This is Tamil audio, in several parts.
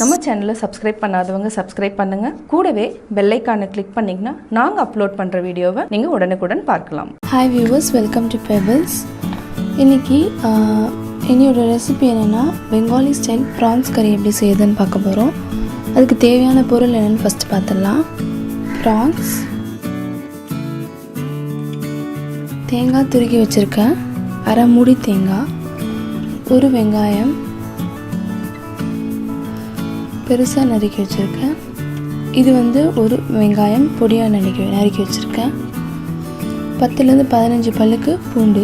நம்ம சேனலை சப்ஸ்கிரைப் பண்ணாதவங்க சப்ஸ்கிரைப் பண்ணுங்கள். கூடவே பெல் ஐக்கானை கிளிக் பண்ணிங்கன்னா நாங்கள் அப்லோட் பண்ணுற வீடியோவை நீங்கள் உடனுக்குடன் பார்க்கலாம். Hi viewers, welcome to pebbles. இன்றைக்கி என்னோட ரெசிபி என்னென்னா பெங்காலி ஸ்டைல் ப்ரான்ஸ் கறி எப்படி செய்யுதுன்னு பார்க்க போகிறோம். அதுக்கு தேவையான பொருள் என்னென்னு ஃபஸ்ட்டு பார்த்துடலாம். ப்ரான்ஸ், தேங்காய் துருக்கி வச்சுருக்கேன், அரை மூடி தேங்காய், ஒரு வெங்காயம் பெருசாக நறுக்கி வச்சுருக்கேன். இது ஒரு வெங்காயம் பொடியாக நறுக்கி வச்சுருக்கேன். 10 to 15 பல்லுக்கு பூண்டு,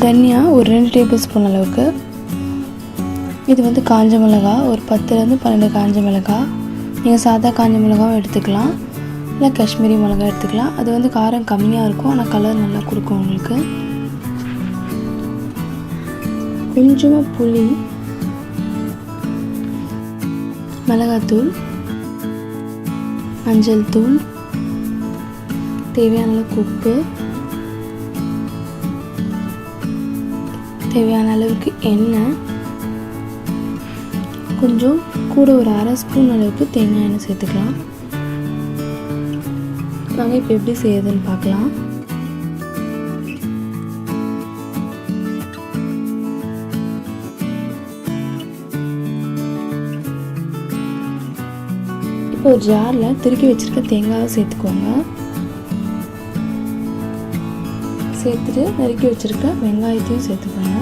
தனியா ஒரு 2 டேபிள் ஸ்பூன் அளவுக்கு. இது காஞ்ச மிளகா ஒரு 10 to 12 காஞ்ச மிளகா. நீங்கள் சாதா காஞ்ச மிளகாவும் எடுத்துக்கலாம், இல்லை காஷ்மீரி மிளகா எடுத்துக்கலாம். அது காரம் கம்மியாக இருக்கும், ஆனால் கலர் நல்லா கொடுக்கும் உங்களுக்கு. கொஞ்சமாக புளி, மிளகாத்தூள், மஞ்சள் தூள், தேவையான அளவுக்கு உப்பு, தேவையான அளவுக்கு எண்ணெய், கொஞ்சம் கூட ஒரு அரை ஸ்பூன் அளவுக்கு தேங்காய் எண்ணெய் சேர்த்துக்கலாம். நாங்கள் இப்போ எப்படி செய்யுதுன்னு பார்க்கலாம். இப்போ ஒரு ஜாரில் திருக்கி வச்சுருக்க தேங்காயை சேர்த்துக்கோங்க. சேர்த்துட்டு நறுக்கி வச்சுருக்க வெங்காயத்தையும் சேர்த்துக்கோங்க.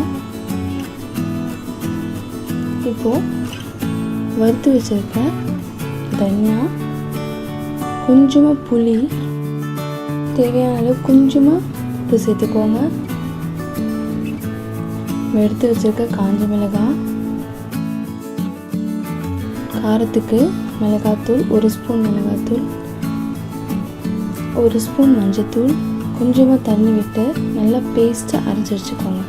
இப்போது வறுத்து வச்சுருக்க தனியா, கொஞ்சமாக புளி, தேவையான அளவு கொஞ்சமாக உப்பு சேர்த்துக்கோங்க. எடுத்து வச்சுருக்க காஞ்ச மிளகாய், காரத்துக்கு மிளகாத்தூள், ஒரு ஸ்பூன் மிளகாத்தூள், ஒரு ஸ்பூன் மஞ்சத்தூள், கொஞ்சமாக தண்ணி விட்டு நல்லா பேஸ்ட்டாக அரைச்சி வச்சுக்கோங்க.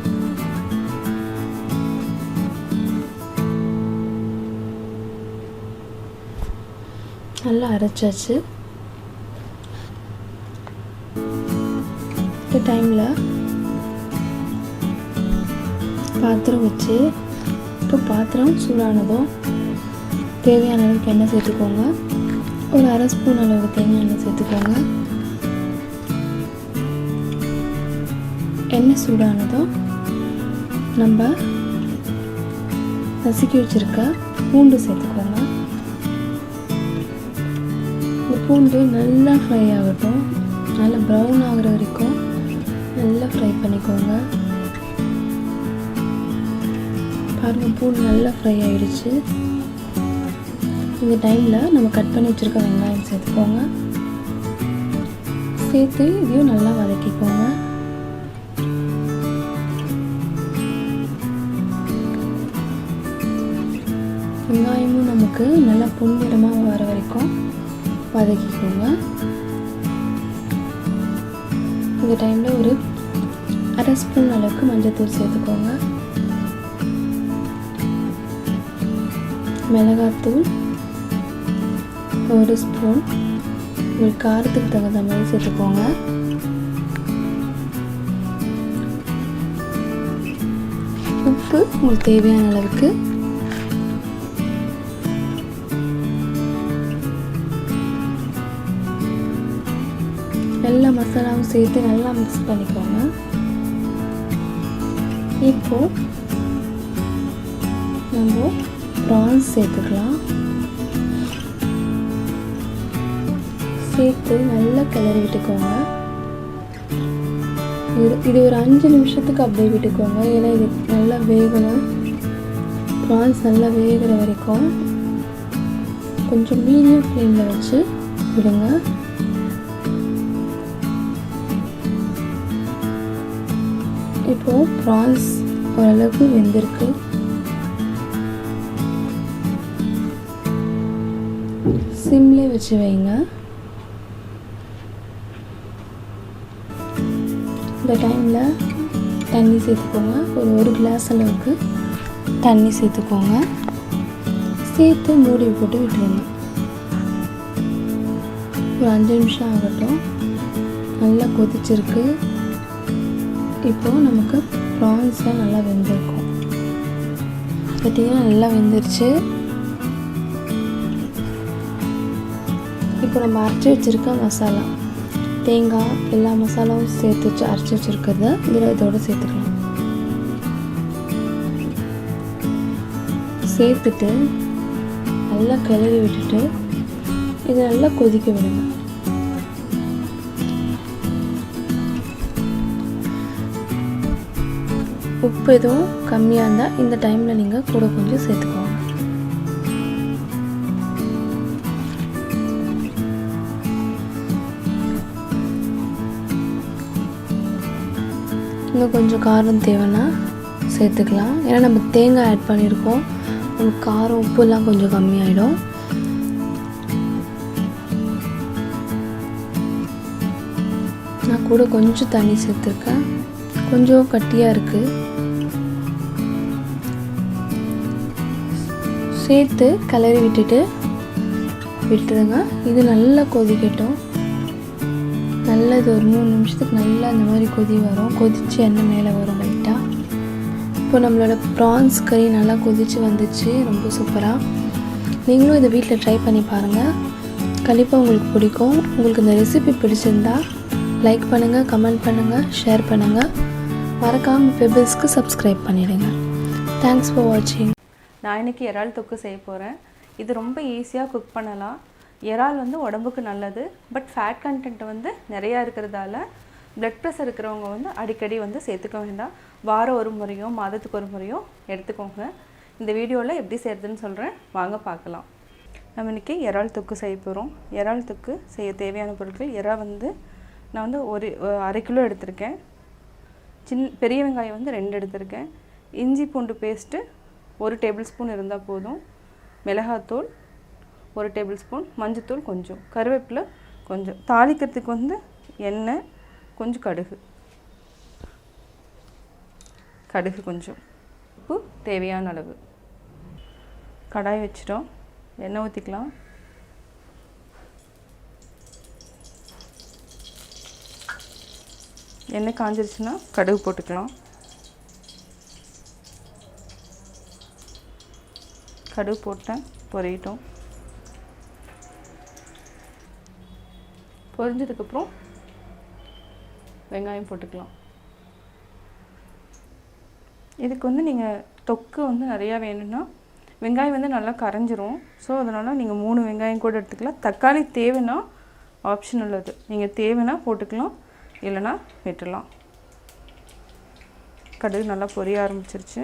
நல்லா அரைச்சாச்சு. இந்த டைமில் பாத்திரம் வச்சு, இப்போ பாத்திரம் சூடானதும் தேவையான அளவுக்கு எண்ணெய் சேர்த்துக்கோங்க. ஒரு அரை ஸ்பூன் அளவுக்கு தேங்காய் எண்ணெய் சேர்த்துக்கோங்க. எண்ணெய் சூடானதும் நம்ம நசுக்கி வச்சுருக்க பூண்டு சேர்த்துக்கோங்க. இந்த பூண்டு நல்லா ஃப்ரை ஆகட்டும், நல்லா ப்ரௌன் ஆகிற வரைக்கும் நல்லா ஃப்ரை பண்ணிக்கோங்க. பாருங்கள், பூண்டு நல்லா ஃப்ரை ஆகிடுச்சு. இந்த டைமில் நம்ம கட் பண்ணி வச்சுருக்க வெங்காயம் சேர்த்துக்கோங்க. சேர்த்து இதையும் நல்லா வதக்கிக்கோங்க. வெங்காயமும் நமக்கு நல்லா பொன்னிறமாக வர வரைக்கும் வதக்கிக்கோங்க. இந்த டைமில் ஒரு அரை ஸ்பூன் அளவுக்கு மஞ்சத்தூள் சேர்த்துக்கோங்க. மிளகாத்தூள் ஒரு ஸ்பூன், ஒரு காரத்துக்கு தகுந்த மாதிரி சேர்த்துக்கோங்க. உப்பு உங்களுக்கு தேவையான அளவுக்கு. எல்லா மசாலாவும் சேர்த்து நல்லா மிக்ஸ் பண்ணிக்கோங்க. இப்போ நம்ம ப்ரான்ஸ் சேர்த்துக்கலாம். சேர்த்து நல்லா கிளறி விட்டுக்கோங்க. இது ஒரு 5 நிமிஷத்துக்கு அப்படியே விட்டுக்கோங்க. ஏன்னா இது நல்லா வேகணும். ப்ரான்ஸ் நல்லா வேகிற வரைக்கும் கொஞ்சம் மீடியம் ஃப்ளேமில் வச்சு விடுங்க. இப்போது ப்ரான்ஸ் ஓரளவுக்கு வெந்திருக்கு. சிம்லே வச்சு வைங்க. இந்த டைமில் தண்ணி சேர்த்துக்கோங்க. ஒரு கிளாஸ் அளவுக்கு தண்ணி சேர்த்துக்கோங்க. சேர்த்து மூடி போட்டு விட்டுருங்க. ஒரு 5 நிமிஷம் ஆகட்டும். நல்லா கொதிச்சிருக்கு. இப்போது நமக்கு ப்ரான்ஸ்லாம் நல்லா வெந்திருக்கும். பார்த்திங்கன்னா நல்லா வெந்துருச்சு. இப்போ நம்ம அரைச்சி வச்சுருக்க மசாலா, தேங்காய் எல்லா மசாலாவும் சேர்த்து வச்சு அரைச்சி வச்சுருக்கிறத இதோடு சேர்த்துக்கலாம். சேர்த்துட்டு நல்லா கிளறி விட்டுட்டு இதை நல்லா கொதிக்க விடுங்க. உப்பு எதுவும் கம்மியாக இருந்தால் இந்த டைமில் நீங்கள் கூட கொஞ்சம் சேர்த்துக்கோங்க. இன்னும் கொஞ்சம் காரம் தேவைன்னா சேர்த்துக்கலாம். ஏன்னா நம்ம தேங்காய் ஆட் பண்ணியிருக்கோம், நமக்கு காரம் உப்புலாம் கொஞ்சம் கம்மியாயிடும். நான் கூட கொஞ்சம் தண்ணி சேர்த்துருக்கேன், கொஞ்சம் கட்டியாக இருக்குது. சேர்த்து கிளறி விட்டுருங்க. இது நல்லா கொதிக்கட்டும். நல்லா இது ஒரு 3 நிமிஷத்துக்கு நல்லா இந்த மாதிரி கொதி வரும். கொதித்து எண்ணெய் மேலே வரும் லைட்டாக. இப்போ நம்மளோட ப்ரான்ஸ் கறி நல்லா கொதித்து வந்துச்சு, ரொம்ப சூப்பராக. நீங்களும் இதை வீட்டில் ட்ரை பண்ணி பாருங்கள், கண்டிப்பாக உங்களுக்கு பிடிக்கும். உங்களுக்கு இந்த ரெசிபி பிடிச்சிருந்தா லைக் பண்ணுங்கள், கமெண்ட் பண்ணுங்கள், ஷேர் பண்ணுங்கள். மறக்காமல் பெபிள்ஸ்க்கு சப்ஸ்கிரைப் பண்ணிவிடுங்க. தேங்க்ஸ் ஃபார் வாட்சிங். நான் இன்றைக்கி இறால் தொக்கு செய்ய போகிறேன். இது ரொம்ப ஈஸியாக குக் பண்ணலாம். இறால் வந்து உடம்புக்கு நல்லது, பட் ஃபேட் கண்டென்ட் வந்து நிறையா இருக்கிறதால பிளட் ப்ரெஷர் இருக்கிறவங்க வந்து அடிக்கடி வந்து சேர்த்துக்க வேண்டாம். வாரம் ஒரு முறையோ மாதத்துக்கு ஒரு முறையோ எடுத்துக்கோங்க. இந்த வீடியோவில் எப்படி செய்கிறதுன்னு சொல்கிறேன், வாங்க பார்க்கலாம். நம்ம இன்றைக்கி இறால் தொக்கு செய்ய போகிறோம். இறால் தொக்கு செய்ய தேவையான பொருட்கள், இறா வந்து நான் வந்து ஒரு 1/2 கிலோ எடுத்திருக்கேன். பெரிய வெங்காயம் வந்து 2 எடுத்திருக்கேன். இஞ்சி பூண்டு பேஸ்ட்டு 1 டேபிள் ஸ்பூன் இருந்தால் போதும். மிளகாத்தூள் 1 டேபிள் ஸ்பூன், மஞ்சத்தூள் கொஞ்சம், கருவேப்பிலை கொஞ்சம், தாளிக்கிறதுக்கு வந்து எண்ணெய் கொஞ்சம், கடுகு கொஞ்சம், உப்பு தேவையான அளவு. கடாய் வச்சிட்டோம், எண்ணெய் ஊற்றிக்கலாம். எண்ணெய் காஞ்சிருச்சுன்னா கடுகு போட்டுக்கலாம். கடுகு போட்டேன், பொரியட்டும். பொரிஞ்சதுக்கப்புறம் வெங்காயம் போட்டுக்கலாம். இதுக்கு வந்து நீங்கள் தொக்கு வந்து நிறையா வேணும்னா வெங்காயம் வந்து நல்லா கரைஞ்சிரும். ஸோ அதனால் நீங்கள் 3 வெங்காயம் கூட எடுத்துக்கலாம். தக்காளி தேவைன்னா ஆப்ஷன் உள்ளது, நீங்கள் தேவைன்னா போட்டுக்கலாம், இல்லைன்னா விட்டுடலாம். கடுகு நல்லா பொரிய ஆரம்பிச்சிருச்சு.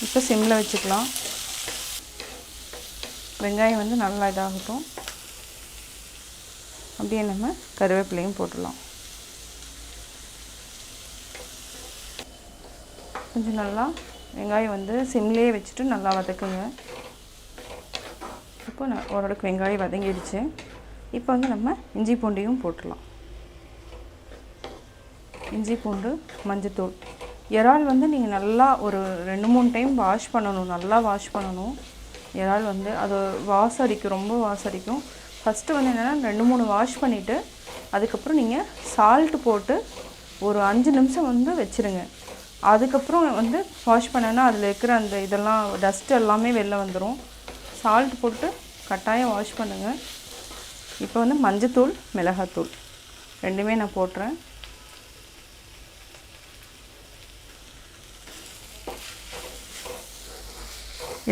இப்போ சிம்மில் வச்சுக்கலாம். வெங்காயம் வந்து நல்லா இதாகட்டும். அப்படியே நம்ம கருவேப்பிலையும் போட்டுடலாம். கொஞ்சம் நல்லா வெங்காயம் வந்து சிம்லேயே வச்சுட்டு நல்லா வதக்குங்க. இப்போ நான் ஓரளவுக்கு வெங்காயம் வதங்கிடுச்சு. இப்போ வந்து நம்ம இஞ்சி பூண்டையும் போட்டுடலாம். இஞ்சி பூண்டு, மஞ்சத்தூள். இறால் வந்து நீங்கள் நல்லா ஒரு 2-3 டைம் வாஷ் பண்ணணும், நல்லா வாஷ் பண்ணணும். இறால் வந்து அது வாசம் அடிக்கும், ரொம்ப வாசம் அடிக்கும். ஃபஸ்ட்டு வந்து என்னென்னா 2-3 வாஷ் பண்ணிவிட்டு அதுக்கப்புறம் நீங்கள் சால்ட்டு போட்டு ஒரு 5 நிமிஷம் வந்து வச்சுருங்க. அதுக்கப்புறம் வந்து வாஷ் பண்ணனா அதில் இருக்கிற அந்த இதெல்லாம் டஸ்ட்டு எல்லாமே வெளில வந்துடும். சால்ட் போட்டு கட்டாயம் வாஷ் பண்ணுங்கள். இப்போ வந்து மஞ்சத்தூள், மிளகாத்தூள் ரெண்டுமே நான் போட்டுறேன்.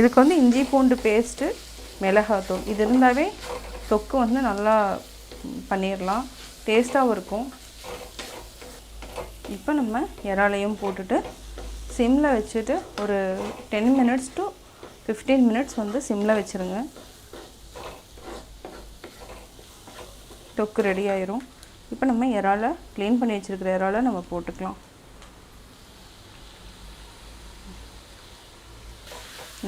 இதுக்கு வந்து இஞ்சி பூண்டு பேஸ்ட்டு, மிளகாத்தூள் இது இருந்தாவே தொக்கு வந்து நல்லா பண்ணிடலாம், டேஸ்ட்டாகவும் இருக்கும். இப்போ நம்ம இறாலையும் போட்டுட்டு சிம்மில் வச்சுட்டு ஒரு 10 minutes to 15 minutes வந்து சிம்மில் வச்சுருங்க. தொக்கு ரெடி ஆயிரும். இப்போ நம்ம இறாலை க்ளீன் பண்ணி வச்சுருக்கிற இறாலை நம்ம போட்டுக்கலாம்.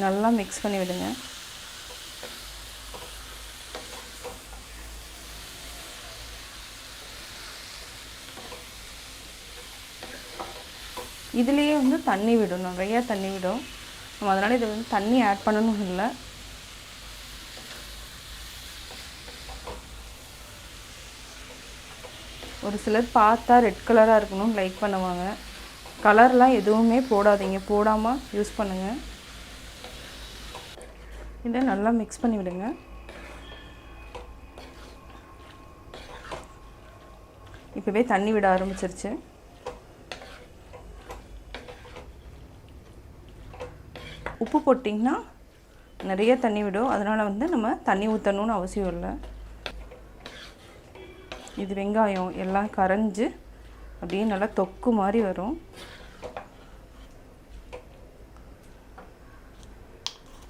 நல்லா மிக்ஸ் பண்ணி விடுங்க. இதுலேயே வந்து தண்ணி விடும், நிறையா தண்ணி விடும். நம்ம அதனால் இதை வந்து தண்ணி ஆட் பண்ணணும் இல்லை. ஒரு சிலர் பார்த்தா ரெட் கலராக இருக்கணும்னு லைக் பண்ணுவாங்க. கலர்லாம் எதுவுமே போடாதீங்க, போடாமல் யூஸ் பண்ணுங்கள். இதை நல்லா மிக்ஸ் பண்ணி விடுங்க. இப்போவே தண்ணி விட ஆரம்பிச்சிருச்சு. உப்பு போட்டிங்கன்னா நிறைய தண்ணி விடும், அதனால் வந்து நம்ம தண்ணி ஊற்றணும்னு அவசியம் இல்லை. இது வெங்காயம் எல்லாம் கரைஞ்சி அப்படியே நல்லா தொக்கு மாதிரி வரும்.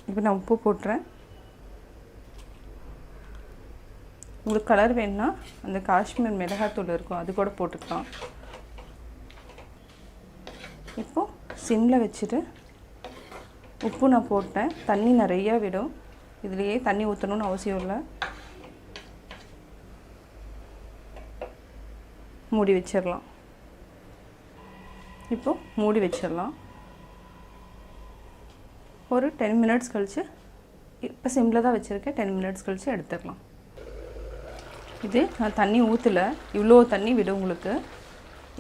இப்போ நான் உப்பு போட்டுறேன். உங்களுக்கு கலர் வேணுன்னா அந்த காஷ்மீர் மிளகாத்தூள் இருக்கும், அது கூட போட்டுக்கலாம். இப்போது சிம்மில் வச்சுட்டு உப்பு நான் போட்டேன். தண்ணி நிறையா விடும், இதுலேயே தண்ணி ஊற்றணும்னு அவசியம் இல்லை. மூடி வச்சிடலாம். இப்போது மூடி வச்சிடலாம். ஒரு 10 மினிட்ஸ் கழித்து, இப்போ சிம்மில் தான் வச்சுருக்கேன், 10 மினிட்ஸ் கழித்து எடுத்துடலாம். இது நான் தண்ணி ஊற்றலை, இவ்வளோ தண்ணி விடும் உங்களுக்கு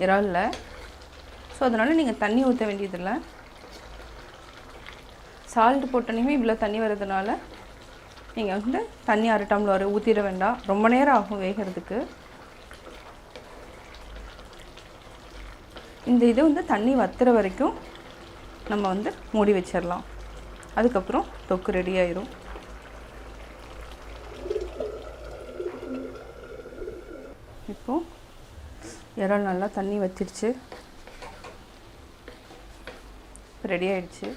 இறாலில். ஸோ அதனால் நீங்கள் தண்ணி ஊற்ற வேண்டியதில்லை. சால்ட்டு போட்டோன்னே இவ்வளோ தண்ணி வர்றதுனால நீங்கள் வந்து தண்ணி 1/2 டம்ளர் ஊற்றிட வேண்டாம், ரொம்ப நேரம் ஆகும் வேகிறதுக்கு. இந்த இது வந்து தண்ணி வத்துற வரைக்கும் நம்ம வந்து மூடி வச்சிடலாம். அதுக்கப்புறம் தொக்கு ரெடி ஆயிரும். இப்போது இறால் நல்லா தண்ணி வத்திடுச்சு, ரெடி ஆயிடுச்சு.